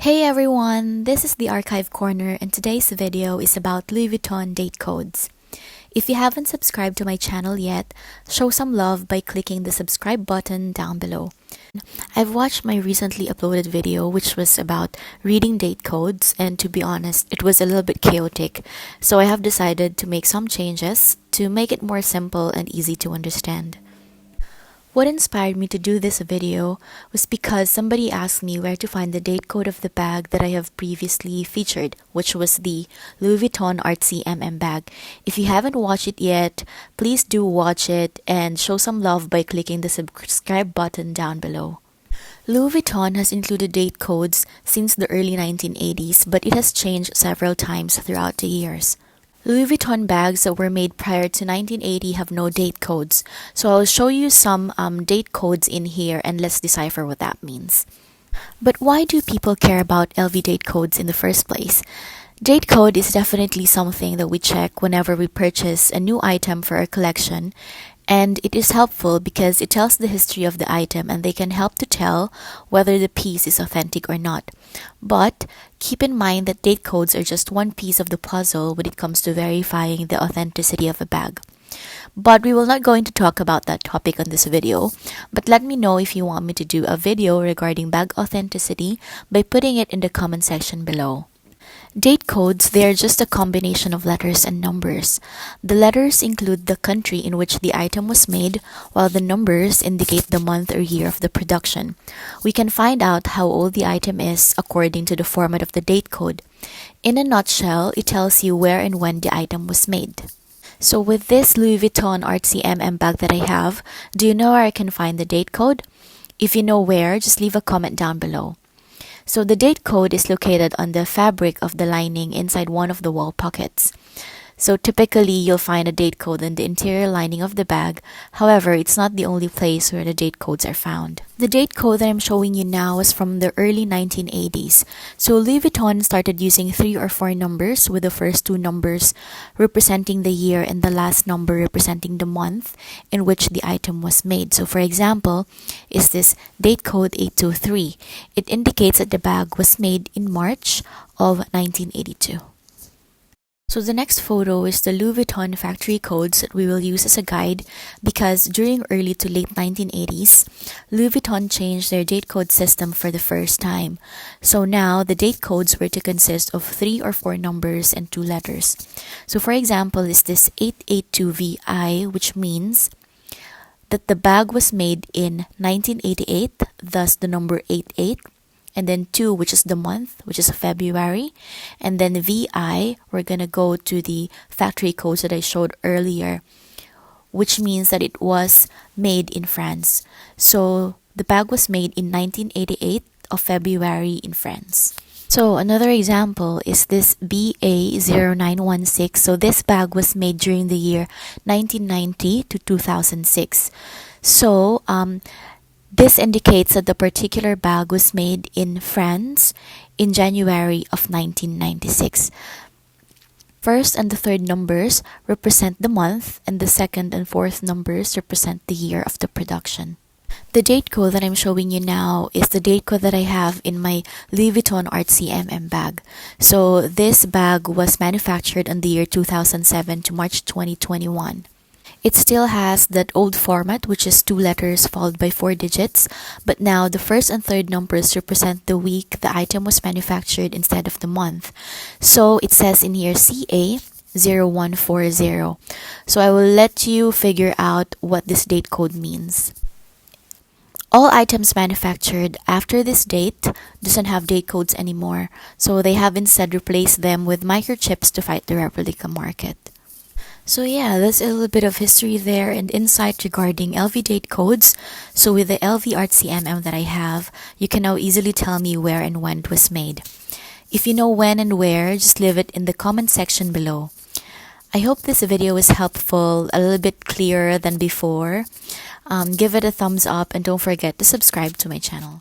Hey everyone, this is the Archive Corner and today's video is about Louis Vuitton date codes. If you haven't subscribed to my channel yet, show some love by clicking the subscribe button down below. I've watched my recently uploaded video which was about reading date codes, and to be honest, it was a little bit chaotic, so I have decided to make some changes to make it more simple and easy to understand. What inspired me to do this video was because somebody asked me where to find the date code of the bag that I have previously featured, which was the Louis Vuitton Artsy MM bag. If you haven't watched it yet, please do watch it and show some love by clicking the subscribe button down below. Louis Vuitton has included date codes since the early 1980s, but it has changed several times throughout the years. Louis Vuitton bags that were made prior to 1980 have no date codes, so I'll show you some date codes in here and let's decipher what that means. But why do people care about LV date codes in the first place? Date code is definitely something that we check whenever we purchase a new item for our collection, and it is helpful because it tells the history of the item and they can help to tell whether the piece is authentic or not. But keep in mind that date codes are just one piece of the puzzle when it comes to verifying the authenticity of a bag. But we will not going to talk about that topic on this video, but let me know if you want me to do a video regarding bag authenticity by putting it in the comment section below. Date codes, they are just a combination of letters and numbers. The letters include the country in which the item was made, while the numbers indicate the month or year of the production. We can find out how old the item is according to the format of the date code. In a nutshell, it tells you where and when the item was made. So with this Louis Vuitton Artsy MM bag that I have, do you know where I can find the date code? If you know where, just leave a comment down below. So the date code is located on the fabric of the lining inside one of the wall pockets. So typically, you'll find a date code in the interior lining of the bag. However, it's not the only place where the date codes are found. The date code that I'm showing you now is from the early 1980s. So Louis Vuitton started using 3 or 4 numbers, with the first 2 numbers representing the year and the last number representing the month in which the item was made. So for example, is this date code 823. It indicates that the bag was made in March of 1982. So the next photo is the Louis Vuitton factory codes that we will use as a guide because during early to late 1980s, Louis Vuitton changed their date code system for the first time. So now the date codes were to consist of 3 or 4 numbers and 2 letters. So for example, is this 882VI, which means that the bag was made in 1988, thus the number 88. And then 2, which is the month, which is February. And then VI, we're going to go to the factory codes that I showed earlier, which means that it was made in France. So the bag was made in 1988 of February in France. So another example is this BA0916. So this bag was made during the year 1990 to 2006. So, this indicates that the particular bag was made in France in January of 1996. First and the third numbers represent the month, and the second and fourth numbers represent the year of the production. The date code that I'm showing you now is the date code that I have in my Louis Vuitton Artsy MM bag. So this bag was manufactured in the year 2007 to March 2021. It still has that old format, which is 2 letters followed by 4 digits, but now the first and third numbers represent the week the item was manufactured instead of the month. So it says in here CA0140. So I will let you figure out what this date code means. All items manufactured after this date doesn't have date codes anymore, so they have instead replaced them with microchips to fight the replica market. So yeah, that's a little bit of history there and insight regarding LV date codes. So with the LV Artsy MM that I have, you can now easily tell me where and when it was made. If you know when and where, just leave it in the comment section below. I hope this video was helpful, a little bit clearer than before. Give it a thumbs up and don't forget to subscribe to my channel.